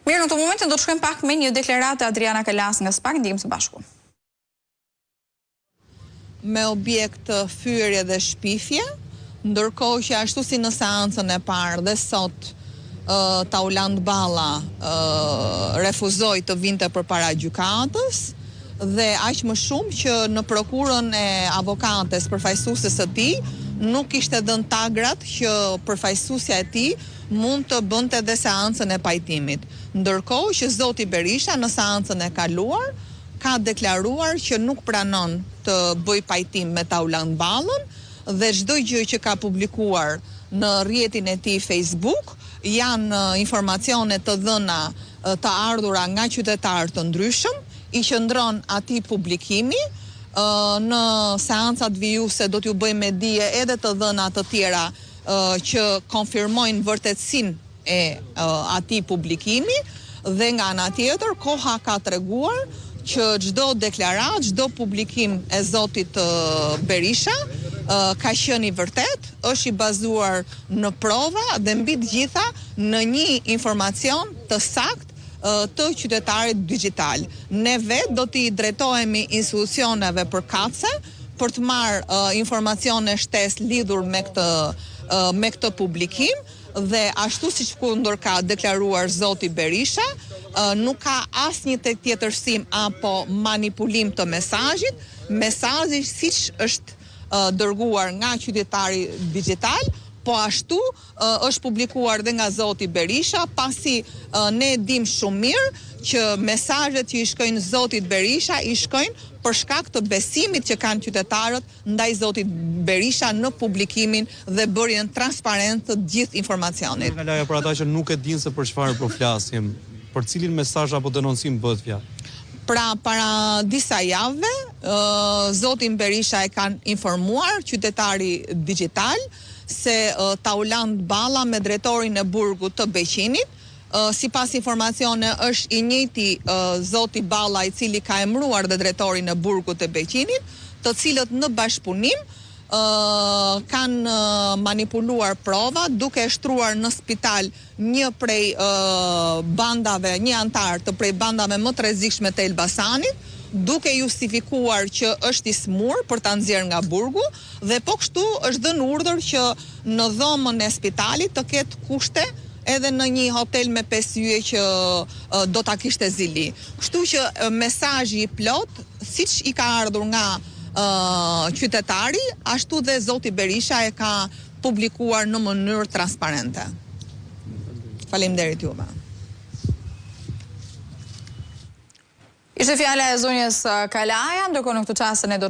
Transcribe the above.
Mirë, në të momentin do të shkojmë pak me një deklaratë Adriana Kalas nga SPAK, ndihmë së bashku. Me objekt fyerje dhe shpifje, ndërkohë që ashtu si në seancën e parë dhe sot Tauland Balla refuzoi të vinte përpara gjykatës dhe aq më shumë që në prokurën e avokates përfaqësueses së tij nuk ishte dhënë tagrat që përfaqësuesja e tij mund të bënte dhe seancën e pajtimit. Ndërkohë që zoti Berisha në seancën e kaluar ka deklaruar që nuk pranon të bëj pajtim me Tauland Ballën dhe çdo gjë që ka publikuar në rrjetin e tij Facebook janë informacione të dhëna të ardhura nga qytetarë të ndryshëm, i qëndron atij publikimi. Në seancat vijuse do t'ju bëjmë dije edhe të dhëna të tjera që konfirmojnë vërtetësinë e atij publikimi dhe nga ana tjetër koha ka treguar që çdo deklaratë, çdo publikim e zotit Berisha ka qenë i vërtet, është i bazuar në prova dhe mbi të gjitha në një informacion të saktë të qytetarit digjital. Ne vetë do t'i drejtohemi institucioneve përkatëse për të marrë informacione shtesë lidhur me këtë publikim dhe ashtu siç kundër ka deklaruar zoti Berisha, nuk ka asnjë tjetërsim apo manipulim të mesazhit. Mesazhi siç është dërguar nga qytetari digjital, po ashtu është publikuar dhe nga zoti Berisha, pasi ne dim shumë mirë që mesazhet që i shkojnë zotit Berisha i shkojnë për shkak të besimit që kanë qytetarët ndaj zotit Berisha në publikimin dhe bërjen transparent të gjithë informacionit. Nga laja për ata që nuk e dinë se për çfarë po flasim, për cilin mesazh apo denoncim bëhet fjalë? Pra, para disa javëve, zotin Berisha e kanë informuar qytetari digjital se Tauland Balla me drejtorin e burgut të Beqinit, sipas informacione është i njëjti zoti Balla i cili ka emëruar dhe drejtorin e burgut të Beqinit, të cilët në bashkëpunim kanë manipuluar prova duke shtruar në spital një prej bandave, një antar të prej bandave më të rrezikshme të Elbasanit, duke justifikuar që është i smur për ta nxjerrë nga burgu dhe po kështu është dhënë urdhër që në dhomën e spitalit të ketë kushte edhe në një hotel me 5 yje që do ta kishte Zili. Kështu që mesazhi i plot, siç i ka ardhur nga qytetari, ashtu dhe zoti Berisha e ka publikuar në mënyrë transparente. Faleminderit juve. Ishte fjala e zonjës Kalaja, ndërkohë në këtë çast ne do